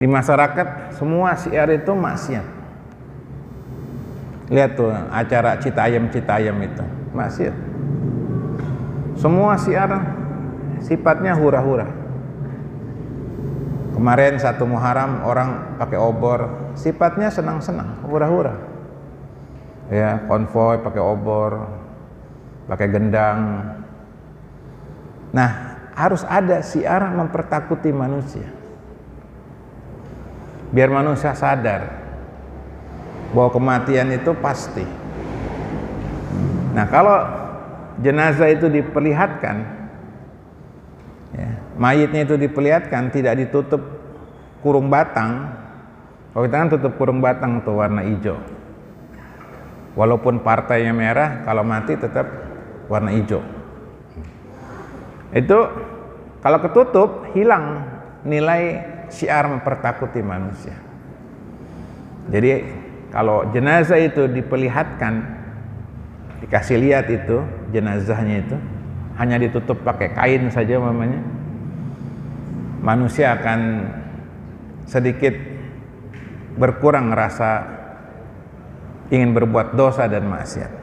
Di masyarakat semua syiar itu maksiat. Lihat tuh acara Citayam itu maksiat. Semua syiar sifatnya hura-hura. Kemarin 1 Muharram orang pakai obor, sifatnya senang-senang, hura-hura. Ya, konvoi pakai obor, pakai gendang. Nah, harus ada syiar mempertakuti manusia. Biar manusia sadar bahwa kematian itu pasti. Nah, kalau jenazah itu diperlihatkan, ya, mayitnya itu diperlihatkan, tidak ditutup kurung batang. Kalau kita kan tutup kurung batang tuh warna hijau. Walaupun partainya merah, kalau mati tetap warna hijau. Itu kalau ketutup hilang nilai syiar mempertakuti manusia. Jadi kalau jenazah itu diperlihatkan, dikasih lihat itu jenazahnya itu hanya ditutup pakai kain saja mamanya, manusia akan sedikit berkurang rasa ingin berbuat dosa dan maksiat.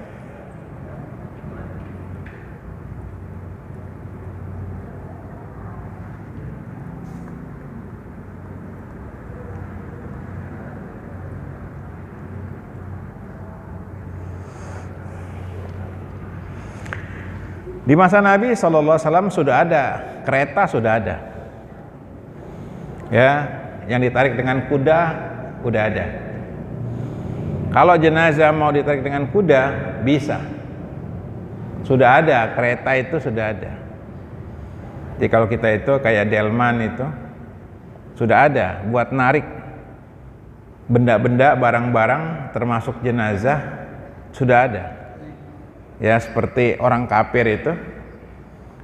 Di masa Nabi SAW sudah ada kereta, sudah ada, ya, yang ditarik dengan kuda, udah ada. Kalau jenazah mau ditarik dengan kuda, bisa, sudah ada, kereta itu sudah ada. Jadi kalau kita itu kayak delman itu sudah ada buat narik benda-benda, barang-barang termasuk jenazah, sudah ada. Ya, seperti orang kafir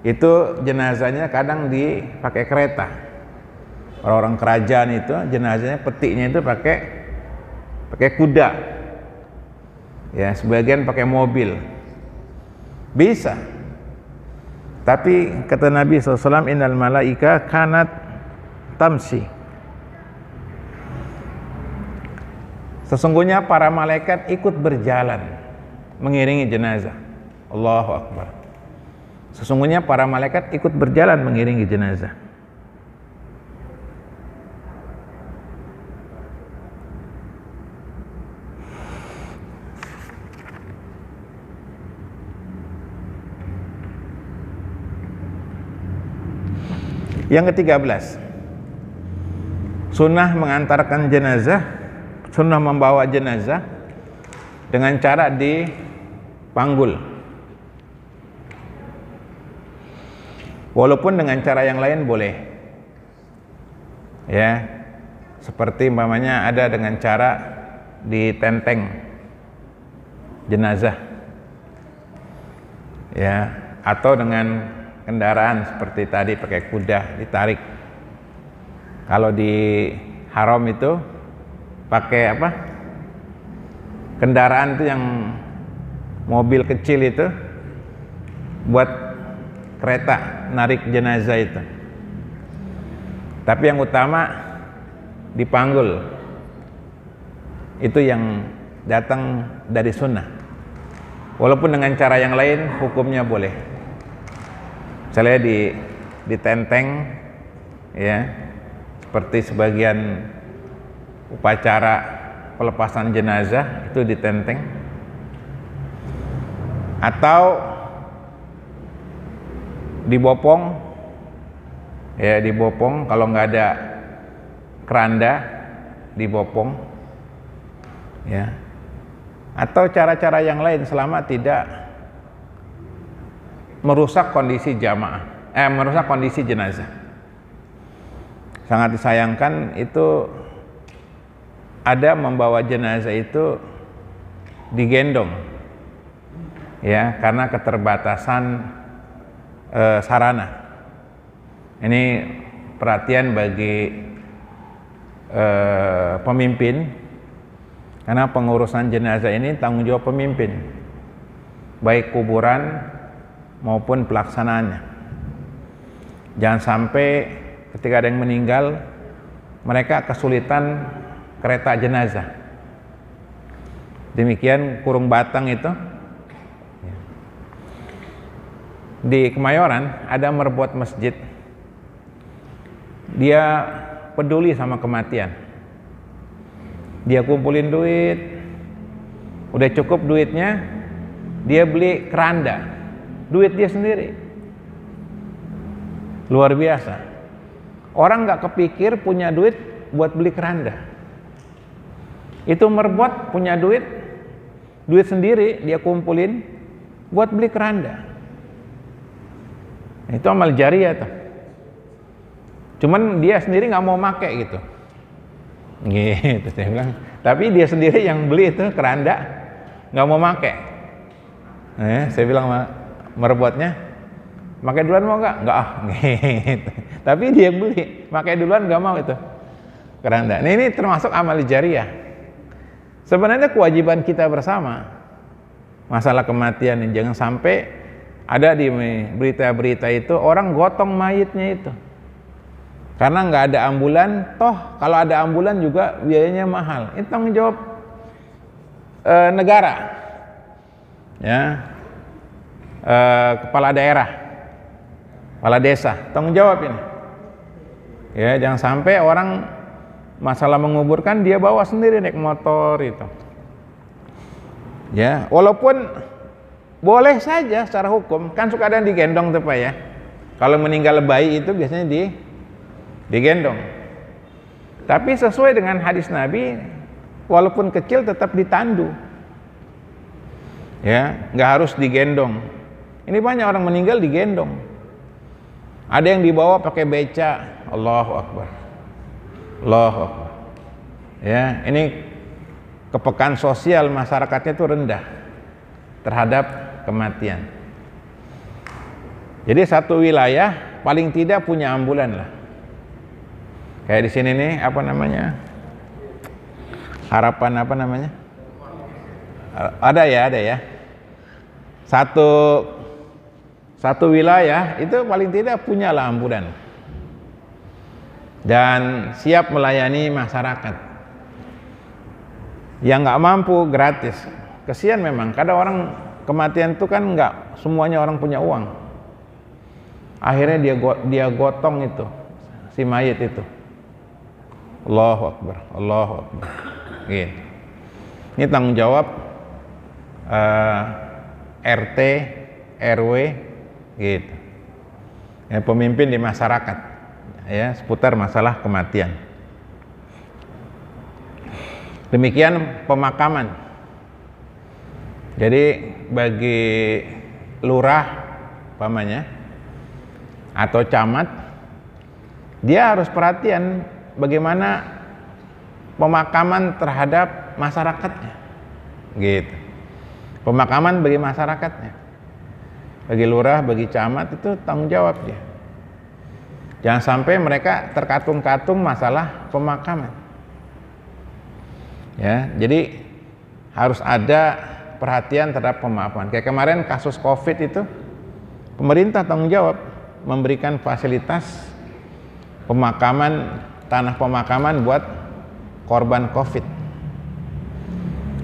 itu jenazahnya kadang dipakai kereta. Orang-orang kerajaan itu jenazahnya, petiknya itu pakai kuda. Ya, sebagian pakai mobil. Bisa. Tapi kata Nabi SAW, innal malaika kanat tamsi. Sesungguhnya para malaikat ikut berjalan mengiringi jenazah. Allahu Akbar. Sesungguhnya para malaikat ikut berjalan mengiringi jenazah. Yang ke-13, sunnah mengantarkan jenazah, sunnah membawa jenazah dengan cara dipanggul. Walaupun dengan cara yang lain boleh. Ya. Seperti umpamanya ada dengan cara ditenteng jenazah. Ya, atau dengan kendaraan seperti tadi pakai kuda ditarik. Kalau di haram itu pakai apa? Kendaraan itu yang mobil kecil itu buat kereta narik jenazah itu. Tapi yang utama dipanggul. Itu yang datang dari sunnah. Walaupun dengan cara yang lain hukumnya boleh. Misalnya ditenteng, ya, seperti sebagian upacara pelepasan jenazah itu ditenteng. Atau dibopong, ya, dibopong. Kalau nggak ada keranda, dibopong, ya. Atau cara-cara yang lain selama tidak merusak kondisi jamaah, merusak kondisi jenazah. Sangat disayangkan itu ada membawa jenazah itu digendong, ya, karena keterbatasan sarana. Ini perhatian bagi pemimpin, karena pengurusan jenazah ini tanggung jawab pemimpin, baik kuburan maupun pelaksanaannya. Jangan sampai ketika ada yang meninggal mereka kesulitan kereta jenazah. Demikian Kurung Batang itu. Di Kemayoran ada merbot masjid. Dia peduli sama kematian. Dia kumpulin duit, udah cukup duitnya, dia beli keranda, duit dia sendiri. Luar biasa. Orang nggak kepikir punya duit buat beli keranda. Itu merbot punya duit sendiri dia kumpulin buat beli keranda. Itu amal jariah tuh. Cuman dia sendiri nggak mau make gitu. Gitu saya bilang. Tapi dia sendiri yang beli itu keranda nggak mau make. Saya bilang sama merbotnya, pakai duluan mau nggak? Nggak gitu. Tapi dia yang beli, pakai duluan nggak mau itu keranda. Nah, ini termasuk amal jariah. Sebenarnya kewajiban kita bersama masalah kematian ini, jangan sampai ada di berita-berita itu orang gotong mayitnya itu karena nggak ada ambulan. Toh kalau ada ambulan juga biayanya mahal. Itu tanggung jawab negara, ya, kepala daerah, kepala desa, tanggung jawab ini. Ya, jangan sampai orang masalah menguburkan dia bawa sendiri naik motor itu. Ya, walaupun boleh saja secara hukum, kan suka ada yang digendong tuh Pak ya. Kalau meninggal bayi itu biasanya digendong. Tapi sesuai dengan hadis Nabi, walaupun kecil tetap ditandu. Ya, nggak harus digendong. Ini banyak orang meninggal digendong. Ada yang dibawa pakai beca. Allahu Akbar. Allahu Akbar. Ya, ini kepekaan sosial masyarakatnya itu rendah terhadap kematian. Jadi satu wilayah paling tidak punya ambulan lah. Kayak di sini nih, apa namanya? Harapan apa namanya? Ada ya. Satu wilayah itu paling tidak punya lah ambulan. Dan siap melayani masyarakat. Yang nggak mampu gratis. Kesian memang, kadang orang kematian itu kan nggak semuanya orang punya uang. Akhirnya dia gotong itu si mayit itu. Allahu Akbar, Allahu Akbar. Gitu. Ini tanggung jawab RT, RW, gitu. Ya, pemimpin di masyarakat, ya, seputar masalah kematian. Demikian pemakaman. Jadi bagi lurah pamannya atau camat, dia harus perhatian bagaimana pemakaman terhadap masyarakatnya, gitu. Pemakaman bagi masyarakatnya, bagi lurah, bagi camat itu tanggung jawab dia. Jangan sampai mereka terkatung-katung masalah pemakaman. Ya, jadi harus ada perhatian terhadap pemakaman. Kayak kemarin kasus COVID itu, pemerintah tanggung jawab memberikan fasilitas pemakaman, tanah pemakaman buat korban COVID.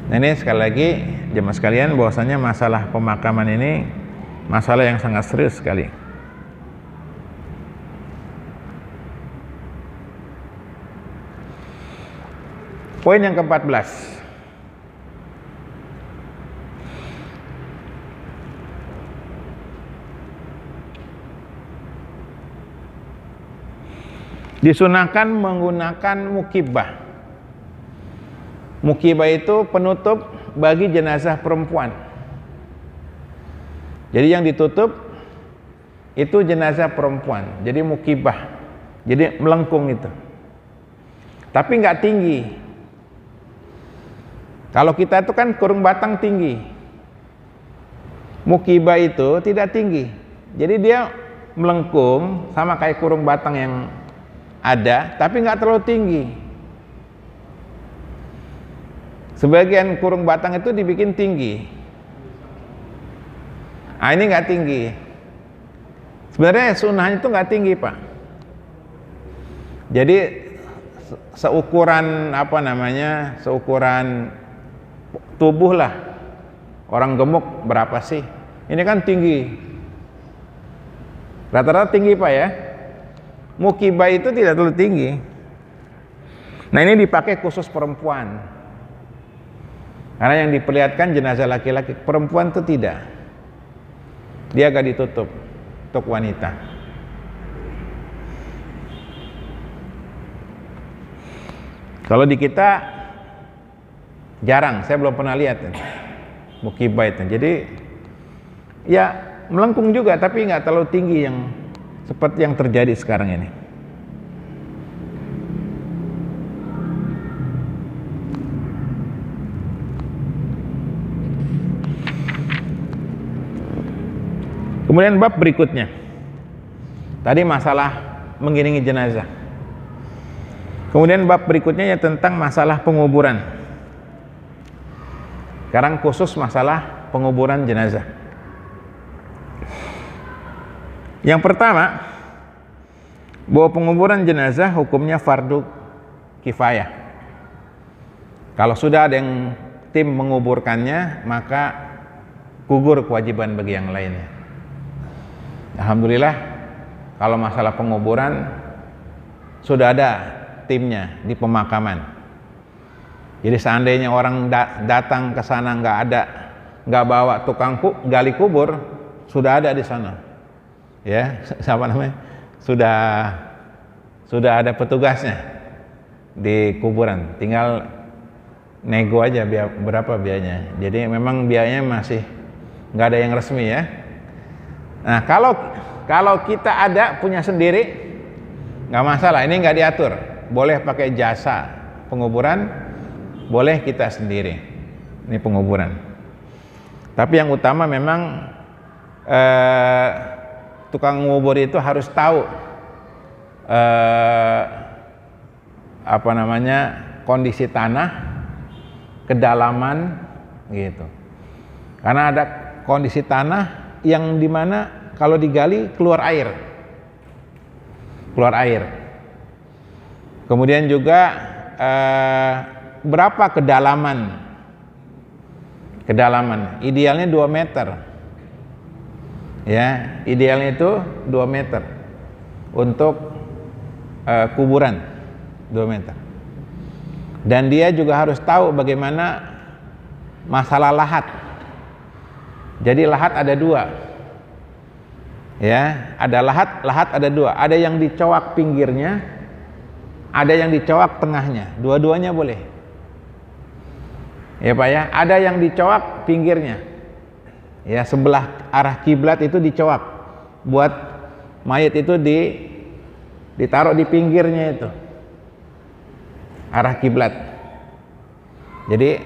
Nah, ini sekali lagi jemaah sekalian, bahwasanya masalah pemakaman ini masalah yang sangat serius sekali. Poin yang ke-14. Disunahkan menggunakan mukibah. Mukibah itu penutup bagi jenazah perempuan. Jadi yang ditutup itu jenazah perempuan. Jadi mukibah. Jadi melengkung itu. Tapi nggak tinggi. Kalau kita itu kan kurung batang tinggi. Mukibah itu tidak tinggi. Jadi dia melengkung sama kayak kurung batang yang ada, tapi nggak terlalu tinggi. Sebagian kurung batang itu dibikin tinggi. Nah, ini nggak tinggi. Sebenarnya sunnahnya itu nggak tinggi, Pak. Jadi seukuran apa namanya, seukuran tubuh lah. Orang gemuk berapa sih? Ini kan tinggi, rata-rata tinggi Pak ya. Mukibah itu tidak terlalu tinggi. Nah ini dipakai khusus perempuan, karena yang diperlihatkan jenazah laki-laki, perempuan itu tidak, dia agak ditutup untuk wanita. Kalau di kita jarang, saya belum pernah lihat mukibah itu. Jadi ya melengkung juga, tapi nggak terlalu tinggi yang seperti yang terjadi sekarang ini. Kemudian bab berikutnya, tadi masalah mengiringi jenazah. Kemudian bab berikutnya ya tentang masalah penguburan. Sekarang khusus masalah penguburan jenazah. Yang pertama, bahwa penguburan jenazah hukumnya fardu kifayah. Kalau sudah ada yang tim menguburkannya, maka gugur kewajiban bagi yang lainnya. Alhamdulillah, kalau masalah penguburan sudah ada timnya di pemakaman. Jadi seandainya orang datang ke sana nggak bawa tukang gali kubur, sudah ada di sana. Ya, siapa namanya? Sudah ada petugasnya di kuburan. Tinggal nego aja berapa biayanya. Jadi memang biayanya masih nggak ada yang resmi ya. Nah, kalau kita ada punya sendiri nggak masalah, ini nggak diatur. Boleh pakai jasa penguburan, boleh kita sendiri. Ini penguburan. Tapi yang utama memang tukang ngubur itu harus tahu apa namanya, kondisi tanah, kedalaman gitu. Karena ada kondisi tanah yang dimana kalau digali keluar air. Kemudian juga berapa kedalaman, idealnya 2 meter ya, idealnya itu 2 meter untuk kuburan, 2 meter. Dan dia juga harus tahu bagaimana masalah lahat. Jadi lahat ada 2 ya, ada lahat ada 2, ada yang dicowak pinggirnya, ada yang dicowak tengahnya, dua-duanya boleh ya Pak ya. Ada yang dicowak pinggirnya ya, sebelah arah kiblat itu dicowak, buat mayat itu ditaruh di pinggirnya itu arah kiblat. Jadi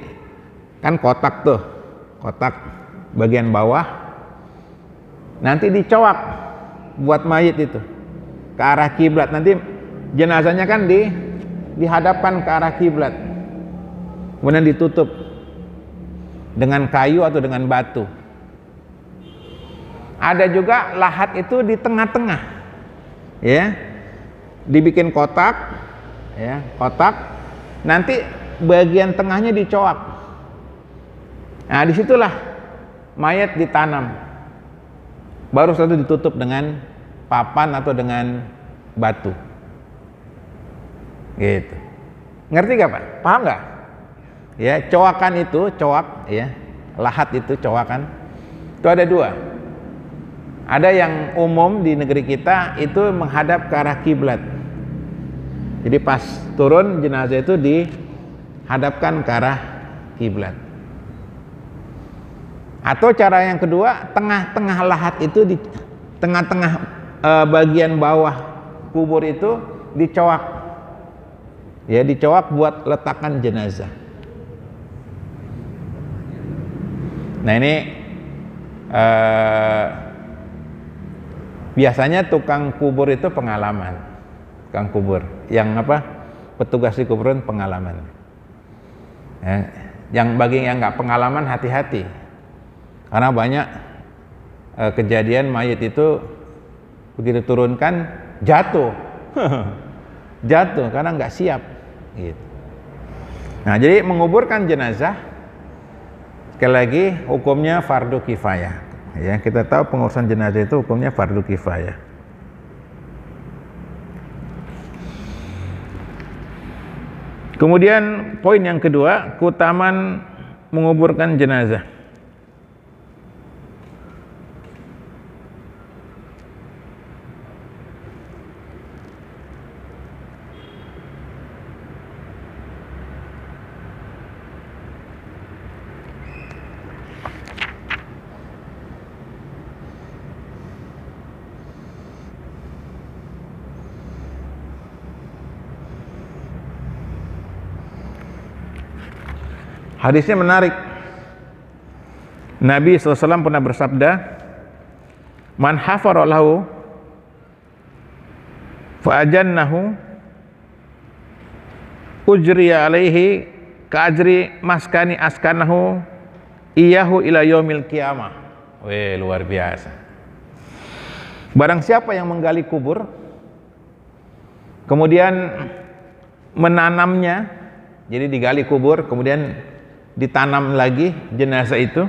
kan kotak tuh, kotak bagian bawah nanti dicowak buat mayat itu ke arah kiblat. Nanti jenazahnya kan dihadapkan ke arah kiblat, kemudian ditutup dengan kayu atau dengan batu. Ada juga lahat itu di tengah-tengah ya, dibikin kotak ya, kotak, nanti bagian tengahnya dicowak. Nah disitulah mayat ditanam, baru setelah itu ditutup dengan papan atau dengan batu gitu. Ngerti gak Pak? Paham gak? Ya, cowakan itu, cowak ya, lahat itu cowakan itu ada 2. Ada yang umum di negeri kita itu menghadap ke arah kiblat. Jadi pas turun jenazah itu dihadapkan ke arah kiblat. Atau cara yang kedua, tengah-tengah lahat itu, di tengah-tengah bagian bawah kubur itu dicowak. Ya, dicowak buat letakkan jenazah. Nah ini biasanya tukang kubur itu pengalaman, tukang kubur yang petugas di kuburan pengalaman ya. Yang bagi yang nggak pengalaman hati-hati, karena banyak kejadian mayat itu begitu turunkan jatuh jatuh karena nggak siap. Gitu. Nah, jadi menguburkan jenazah sekali lagi hukumnya fardu kifayah. Ya, kita tahu pengurusan jenazah itu hukumnya fardu kifayah. Kemudian poin yang kedua, keutamaan menguburkan jenazah. Hadisnya menarik. Nabi SAW pernah bersabda, "Man hafara lahu fa ajannahu ujriya alaihi ka ajri maskani askanahu iyahu ila yaumil qiyamah." Weh, luar biasa. Barang siapa yang menggali kubur kemudian menanamnya, jadi digali kubur kemudian ditanam lagi jenazah itu,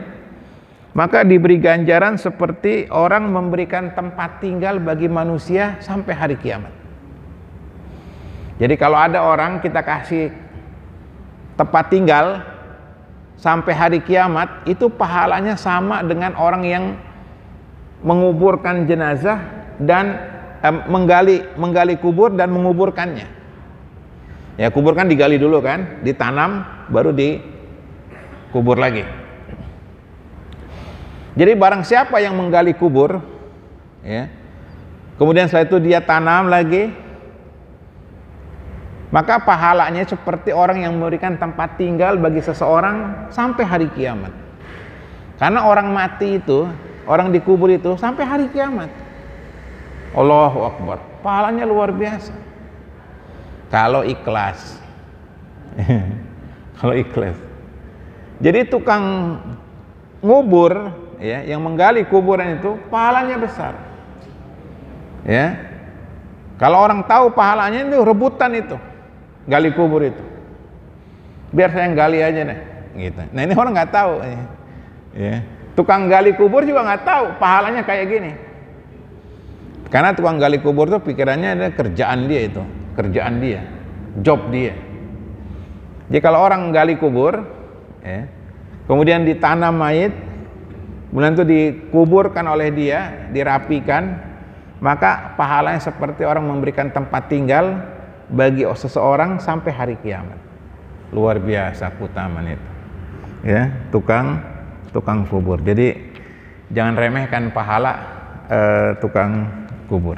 maka diberi ganjaran seperti orang memberikan tempat tinggal bagi manusia sampai hari kiamat. Jadi kalau ada orang kita kasih tempat tinggal sampai hari kiamat, itu pahalanya sama dengan orang yang menguburkan jenazah dan menggali kubur dan menguburkannya. Ya, kubur kan digali dulu kan, ditanam baru dikubur lagi. Jadi barang siapa yang menggali kubur, ya, kemudian setelah itu dia tanam lagi, maka pahalanya seperti orang yang memberikan tempat tinggal bagi seseorang sampai hari kiamat. Karena orang mati itu, orang dikubur itu sampai hari kiamat. Allahu Akbar, pahalanya luar biasa. Kalau ikhlas. Kalau ikhlas. Jadi tukang ngubur, ya, yang menggali kuburan itu pahalanya besar. Ya. Kalau orang tahu pahalanya itu rebutan itu. Gali kubur itu. Biar saya yang gali aja deh, gitu. Nah, ini orang nggak tahu, ya. Tukang gali kubur juga nggak tahu pahalanya kayak gini. Karena tukang gali kubur tuh pikirannya ada kerjaan dia itu, kerjaan dia, job dia. Jadi kalau orang gali kubur, ya, kemudian ditanam mayit, kemudian itu dikuburkan oleh dia, dirapikan, maka pahalanya seperti orang memberikan tempat tinggal bagi seseorang sampai hari kiamat. Luar biasa keutamaan itu, ya, tukang kubur. Jadi jangan remehkan pahala tukang kubur.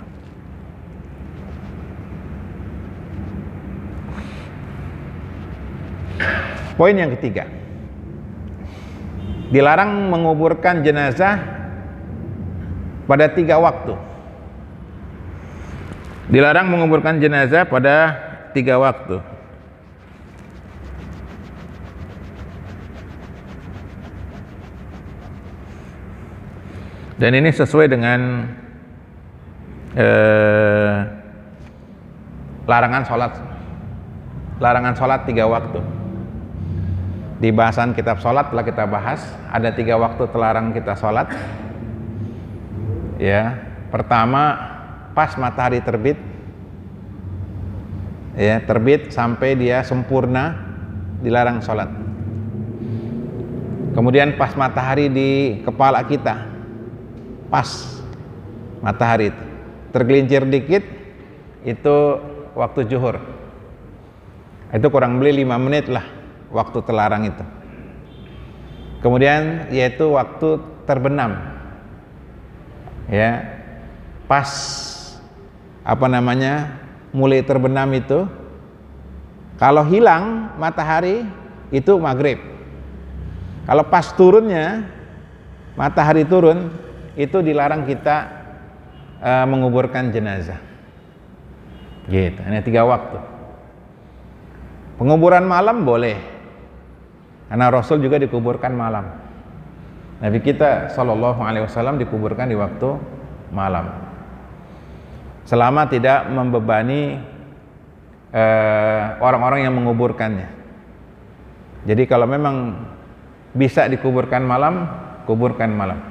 Poin yang ketiga, dilarang menguburkan jenazah pada 3 waktu. Dilarang menguburkan jenazah pada 3 waktu. Dan ini sesuai dengan larangan sholat 3 waktu. Di bahasan kitab sholat telah kita bahas, ada 3 waktu terlarang kita sholat. Ya, pertama pas matahari terbit, ya, terbit sampai dia sempurna dilarang sholat. Kemudian pas matahari di kepala kita, pas matahari itu tergelincir dikit, itu waktu zuhur. Itu kurang lebih 5 menit lah waktu terlarang itu. Kemudian yaitu waktu terbenam, ya, pas mulai terbenam itu, kalau hilang matahari itu maghrib. Kalau pas turunnya matahari turun, itu dilarang kita menguburkan jenazah. Gitu. Ini 3 waktu. Penguburan malam boleh, karena Rasul juga dikuburkan malam. Nabi kita SAW dikuburkan di waktu malam, selama tidak membebani orang-orang yang menguburkannya. Jadi kalau memang bisa dikuburkan malam, kuburkan malam.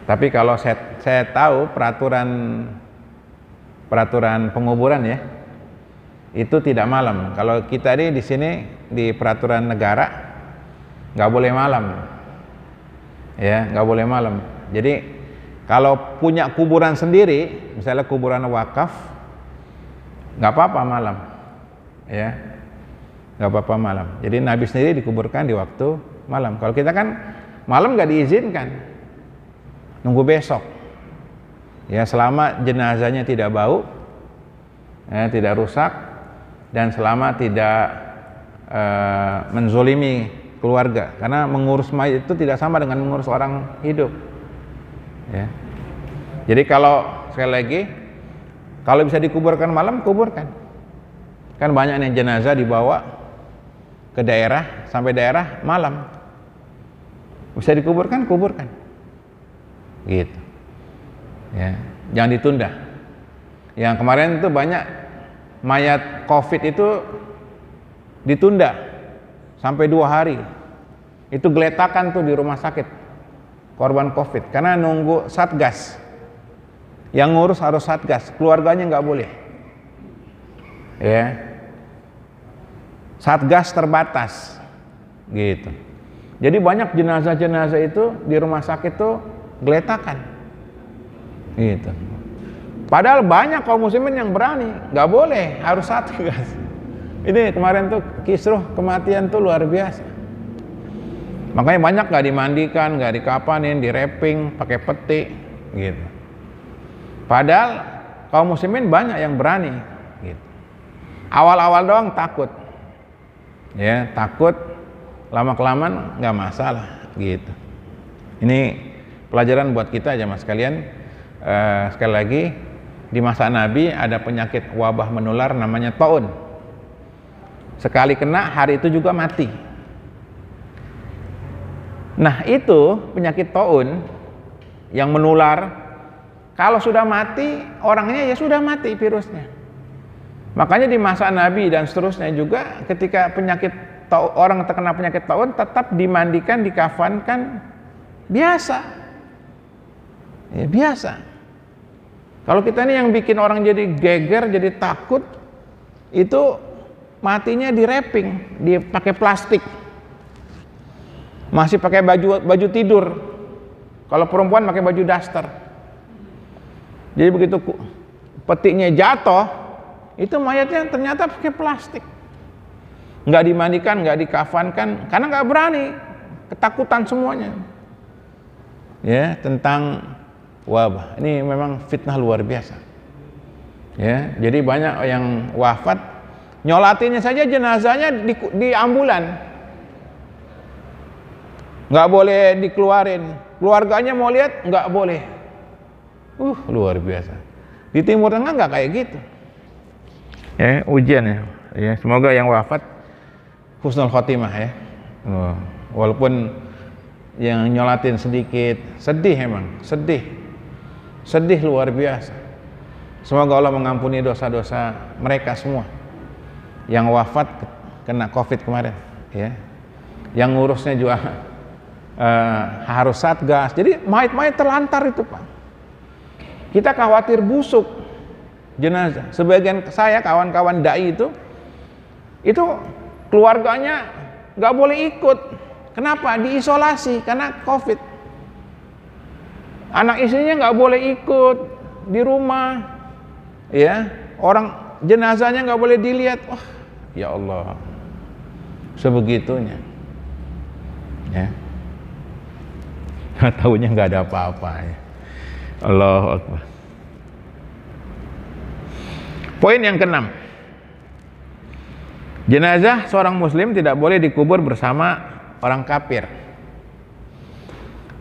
Tapi kalau saya tahu peraturan penguburan ya, itu tidak malam. Kalau kita di sini di peraturan negara nggak boleh malam, ya nggak boleh malam. Jadi kalau punya kuburan sendiri, misalnya kuburan wakaf, nggak apa-apa malam, ya nggak apa-apa malam. Jadi Nabi sendiri dikuburkan di waktu malam. Kalau kita kan malam nggak diizinkan, nunggu besok. Ya selama jenazahnya tidak bau, ya, tidak rusak, dan selama tidak menzolimi keluarga. Karena mengurus mayit itu tidak sama dengan mengurus orang hidup. Ya. Jadi kalau sekali lagi, kalau bisa dikuburkan malam, kuburkan. Kan banyak nih jenazah dibawa ke daerah, sampai daerah malam. Bisa dikuburkan, kuburkan. Gitu. Ya, jangan ditunda. Yang kemarin itu banyak mayat COVID itu ditunda sampai 2 hari. Itu geletakan tuh di rumah sakit korban COVID karena nunggu satgas. Yang ngurus harus satgas, keluarganya nggak boleh. Ya, satgas terbatas, gitu. Jadi banyak jenazah-jenazah itu di rumah sakit tuh geletakan. Gitu. Padahal banyak kaum muslimin yang berani, nggak boleh, harus satgas. Ini kemarin tuh kisruh kematian tuh luar biasa. Makanya banyak nggak dimandikan, nggak dikapanin, di wrapping, pakai peti, gitu. Padahal kaum muslimin banyak yang berani. Gitu. Awal-awal doang takut, ya takut, lama kelamaan nggak masalah, gitu. Ini pelajaran buat kita aja mas sekalian. Sekali lagi, di masa Nabi ada penyakit wabah menular namanya taun. Sekali kena hari itu juga mati. Nah itu penyakit taun yang menular, kalau sudah mati orangnya ya sudah mati virusnya. Makanya di masa Nabi dan seterusnya juga ketika orang terkena penyakit taun tetap dimandikan, dikafankan biasa. Ya biasa. Kalau kita ini yang bikin orang jadi geger, jadi takut, itu matinya di wrapping, dipakai plastik. Masih pakai baju tidur. Kalau perempuan pakai baju daster. Jadi begitu petinya jatuh, itu mayatnya ternyata pakai plastik. Nggak dimandikan, nggak dikafankan, karena nggak berani, ketakutan semuanya. Ya, tentang wabah. Ini memang fitnah luar biasa. Ya, jadi banyak yang wafat, nyolatinnya saja jenazahnya di ambulan. Nggak boleh dikeluarin. Keluarganya mau lihat, nggak boleh. Luar biasa. Di Timur Tengah nggak kayak gitu. Ya, ujian ya. Ya, semoga yang wafat husnul khotimah ya. Walaupun yang nyolatin sedikit, sedih emang, sedih luar biasa. Semoga Allah mengampuni dosa-dosa mereka semua yang wafat kena COVID kemarin, ya. Yang ngurusnya juga harus satgas. Jadi mayat-mayat terlantar itu Pak. Kita khawatir busuk jenazah. Sebagian saya kawan-kawan dai itu keluarganya nggak boleh ikut. Kenapa? Diisolasi karena COVID. Anak istrinya nggak boleh ikut di rumah, ya. Orang jenazahnya nggak boleh dilihat. Wah, ya Allah, sebegitunya. Ya. Tahunya nggak ada apa-apa. Ya. Allahu Akbar. Poin yang ke-6. Jenazah seorang muslim tidak boleh dikubur bersama orang kafir.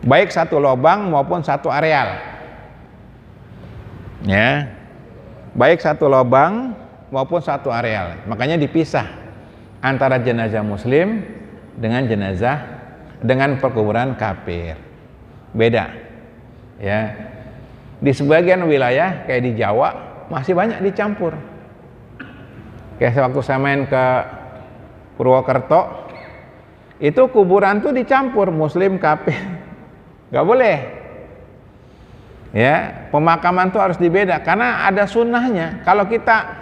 Baik satu lubang maupun satu areal. Ya. Baik satu lubang maupun satu areal. Makanya dipisah antara jenazah muslim dengan perkuburan kafir. Beda. Ya. Di sebagian wilayah kayak di Jawa masih banyak dicampur. Kayak waktu saya main ke Purwokerto, itu kuburan tuh dicampur muslim kafir, nggak boleh. Ya, pemakaman tuh harus dibeda karena ada sunnahnya. Kalau kita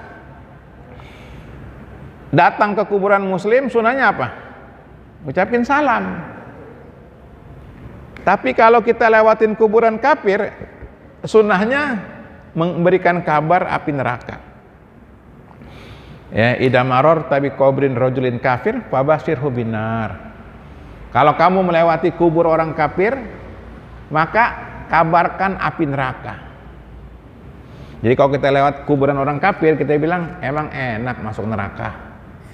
datang ke kuburan muslim, sunnahnya apa? Ucapin salam. Tapi kalau kita lewatin kuburan kafir, sunnahnya memberikan kabar api neraka. Ya, idza mararta bi qabrin rajulin kafir fabashirhu binar. Kalau kamu melewati kubur orang kafir, maka kabarkan api neraka. Jadi kalau kita lewat kuburan orang kafir, kita bilang emang enak masuk neraka.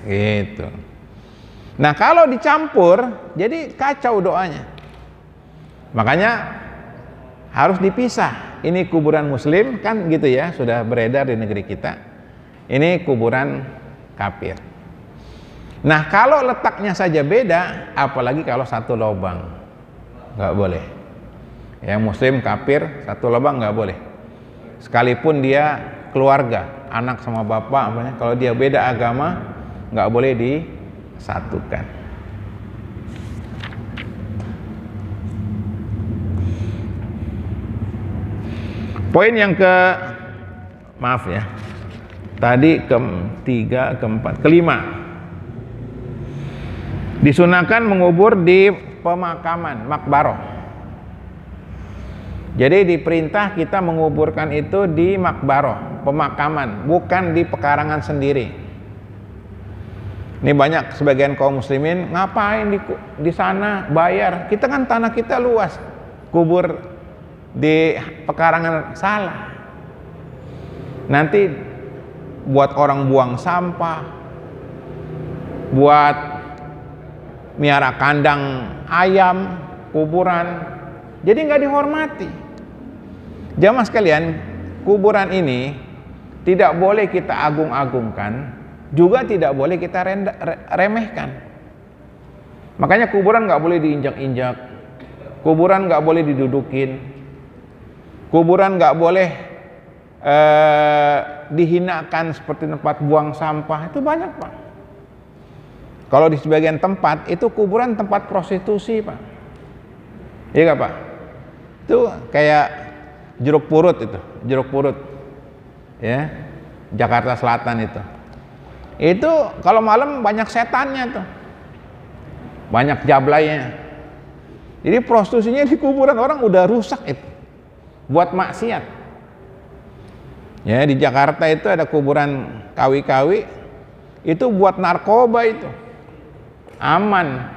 Gitu. Nah, kalau dicampur, jadi kacau doanya. Makanya harus dipisah. Ini kuburan muslim kan gitu ya, sudah beredar di negeri kita. Ini kuburan kafir. Nah, kalau letaknya saja beda, apalagi kalau satu lubang, nggak boleh. Yang muslim kafir satu lubang nggak boleh. Sekalipun dia keluarga, anak sama bapak, kalau dia beda agama, nggak boleh disatukan. Poin yang maaf ya. Tadi ketiga, keempat, kelima. Disunahkan mengubur di pemakaman, makbaroh. Jadi diperintah kita menguburkan itu di makbaroh, pemakaman, bukan di pekarangan sendiri. Ini banyak sebagian kaum muslimin ngapain di sana bayar. Kita kan tanah kita luas, kubur di pekarangan salah. Nanti buat orang buang sampah, buat miara kandang ayam, kuburan, jadi nggak dihormati. Jamaah sekalian, kuburan ini tidak boleh kita agung-agungkan, juga tidak boleh kita remehkan. Makanya kuburan nggak boleh diinjak-injak, kuburan nggak boleh didudukin, kuburan nggak boleh dihinakan seperti tempat buang sampah. Itu banyak, Pak. Kalau di sebagian tempat itu kuburan tempat prostitusi, Pak. Iya nggak, Pak? Itu kayak Jeruk Purut itu, Jeruk Purut, ya, Jakarta Selatan itu. Itu kalau malam banyak setannya tuh, banyak jablainya. Jadi prostitusinya di kuburan orang udah rusak itu, buat maksiat. Ya, di Jakarta itu ada kuburan kawi-kawi, itu buat narkoba itu. Aman.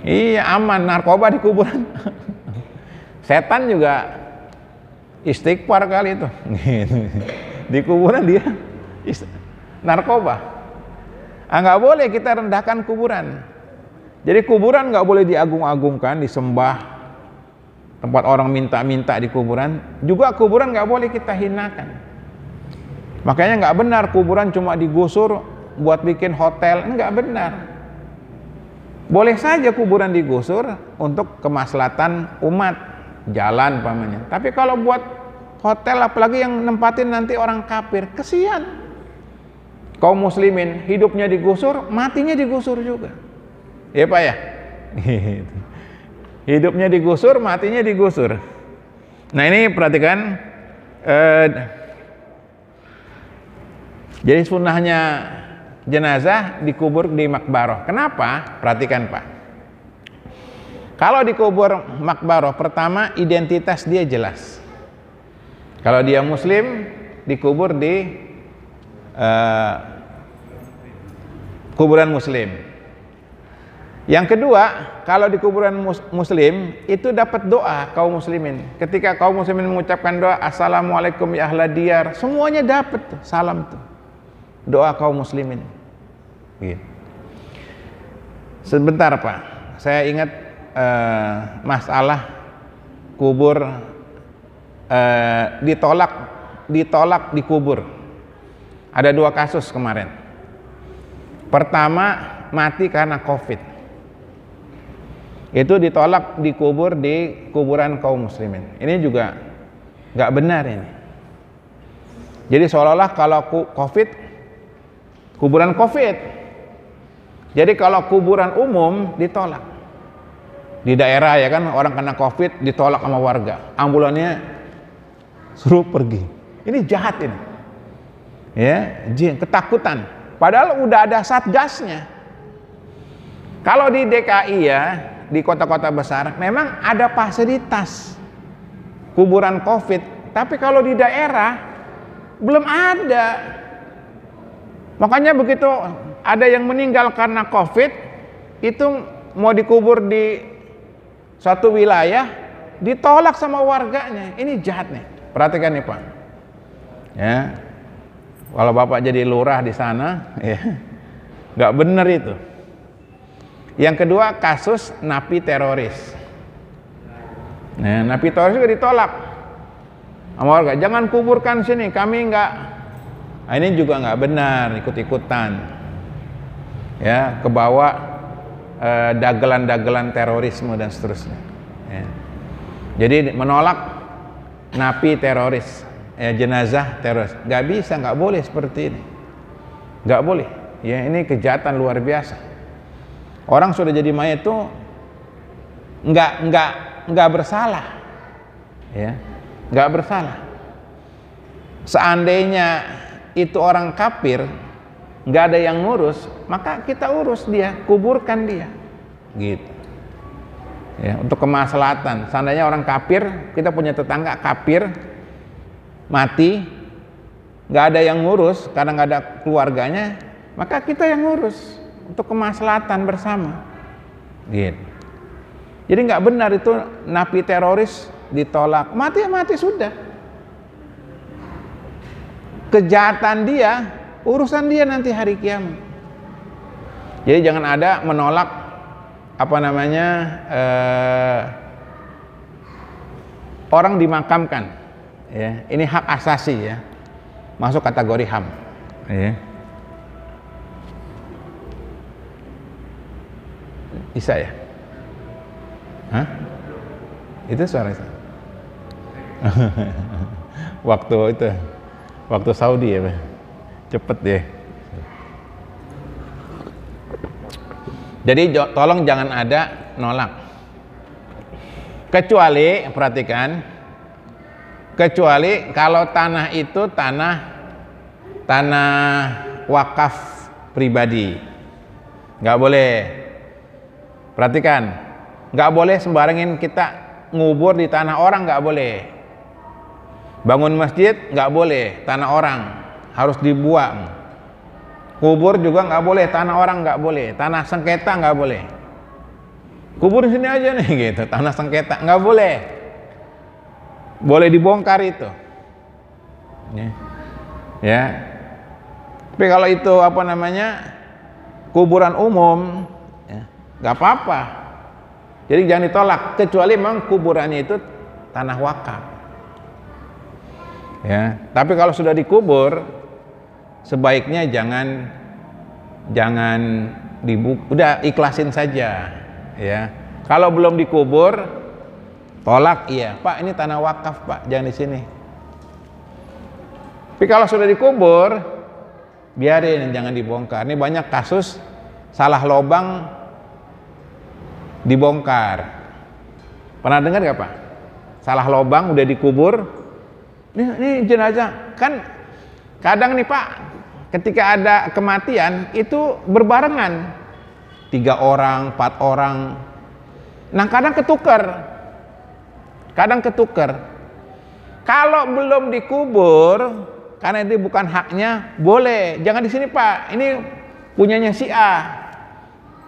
Iya, aman, narkoba di kuburan. Setan juga istighfar kali itu. Di kuburan dia narkoba. Nggak boleh kita rendahkan kuburan. Jadi kuburan nggak boleh diagung-agungkan, disembah. Tempat orang minta-minta di kuburan, juga kuburan nggak boleh kita hinakan. Makanya nggak benar kuburan cuma digusur buat bikin hotel, nggak benar. Boleh saja kuburan digusur untuk kemaslahatan umat, jalan pamannya. Tapi kalau buat hotel, apalagi yang nempatin nanti orang kafir, kesian. Kaum muslimin hidupnya digusur, matinya digusur juga. Ya Pak ya. Hidupnya digusur, matinya digusur. Nah ini perhatikan, jadi sunnahnya jenazah dikubur di makbaroh. Kenapa? Perhatikan Pak. Kalau dikubur makbaroh, pertama identitas dia jelas. Kalau dia muslim, dikubur di kuburan muslim. Yang kedua, kalau di kuburan muslim itu dapat doa kaum muslimin. Ketika kaum muslimin mengucapkan doa assalamualaikum ya ahla diyar, semuanya dapat tuh, salam tuh. Doa kaum muslimin. Gitu. Sebentar Pak, saya ingat masalah kubur ditolak dikubur. Ada 2 kasus kemarin. Pertama, mati karena COVID. Itu ditolak dikubur di kuburan kaum muslimin. Ini juga nggak benar ini. Jadi seolah-olah kalau COVID kuburan COVID. Jadi kalau kuburan umum ditolak. Di daerah ya kan orang kena COVID ditolak sama warga, ambulannya suruh pergi. Ini jahat ini, ya, ketakutan. Padahal udah ada satgasnya. Kalau di DKI ya, di kota-kota besar memang ada fasilitas kuburan COVID, tapi kalau di daerah belum ada. Makanya begitu ada yang meninggal karena COVID, itu mau dikubur di suatu wilayah ditolak sama warganya. Ini jahat nih. Perhatikan nih Pak. Ya. Kalau Bapak jadi lurah di sana, ya. Nggak benar itu. Yang kedua, kasus napi teroris. Nah, napi teroris juga ditolak sama warga. Jangan kuburkan sini, kami nggak. Nah, ini juga nggak benar, ikut-ikutan. Ya, kebawa dagelan-dagelan terorisme dan seterusnya. Ya. Jadi menolak napi teroris, jenazah teroris, nggak bisa, nggak boleh seperti ini, nggak boleh. Ya, ini kejahatan luar biasa. Orang sudah jadi mayat itu nggak bersalah, ya, nggak bersalah. Seandainya itu orang kafir, nggak ada yang ngurus, maka kita urus dia, kuburkan dia, gitu. Ya, untuk kemaslahatan. Seandainya orang kafir, kita punya tetangga kafir, mati, nggak ada yang ngurus karena nggak ada keluarganya, maka kita yang ngurus untuk kemaslahatan bersama, gitu. Jadi nggak benar itu napi teroris ditolak, mati ya mati sudah. Kejahatan dia, urusan dia nanti hari kiamat. Jadi jangan ada menolak orang dimakamkan. Ya, ini hak asasi ya, masuk kategori HAM. Ya. Bisa ya? Hah? Itu suara saya. Waktu Saudi ya, Pak. Cepet deh. Jadi tolong jangan ada nolak. Kecuali, perhatikan, kecuali kalau tanah itu tanah wakaf pribadi, nggak boleh. Perhatikan, nggak boleh sembarangin kita ngubur di tanah orang, nggak boleh. Bangun masjid nggak boleh, tanah orang harus dibuang. Kubur juga nggak boleh, tanah orang nggak boleh, tanah sengketa nggak boleh. Kubur di sini aja nih gitu, tanah sengketa nggak boleh. Boleh dibongkar itu. Ya. Tapi kalau itu kuburan umum, ya, nggak apa-apa. Jadi jangan ditolak, kecuali memang kuburannya itu tanah wakaf. Ya, tapi kalau sudah dikubur, sebaiknya jangan udah ikhlasin saja, ya. Kalau belum dikubur, tolak, iya, Pak, ini tanah wakaf, Pak, jangan di sini. Tapi kalau sudah dikubur, biarin, jangan dibongkar. Ini banyak kasus salah lobang dibongkar. Pernah dengar gak, Pak? Salah lobang udah dikubur, ini jenazah. Kan kadang nih Pak, ketika ada kematian itu berbarengan 3 orang, 4 orang. Nah kadang ketukar. Kalau belum dikubur, karena itu bukan haknya, boleh. Jangan di sini Pak, ini punyanya si A.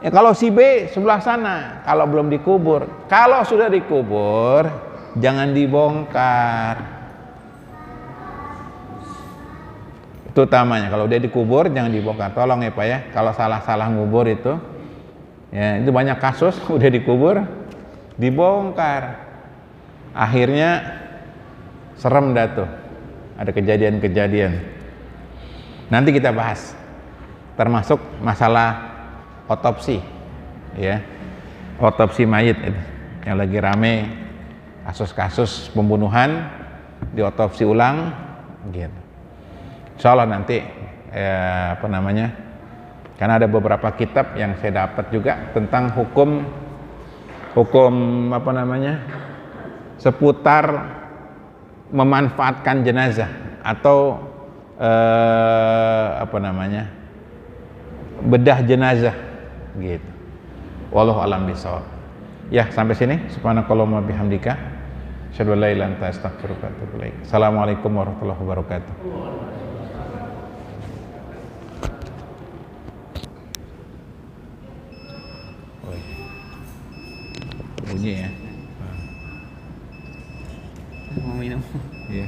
Ya, kalau si B sebelah sana, kalau belum dikubur. Kalau sudah dikubur, jangan dibongkar. Itu utamanya, kalau udah dikubur jangan dibongkar. Tolong ya Pak ya, kalau salah-salah ngubur itu, ya itu banyak kasus udah dikubur dibongkar, akhirnya serem dah tuh, ada kejadian-kejadian. Nanti kita bahas, termasuk masalah otopsi, ya, otopsi mayit itu yang lagi rame, kasus-kasus pembunuhan diotopsi ulang, gitu. Insya Allah nanti Karena ada beberapa kitab yang saya dapat juga tentang hukum apa namanya, seputar memanfaatkan jenazah atau apa namanya, bedah jenazah gitu. Wallahu a'lam bishawab. Ya, sampai sini. Subhanakallahumma bihamdika asyhadu an la ilaha illa anta astaghfiruka wa atubu ilaik. Assalamualaikum warahmatullahi wabarakatuh. Bunyi ya. Mau minum. Iya.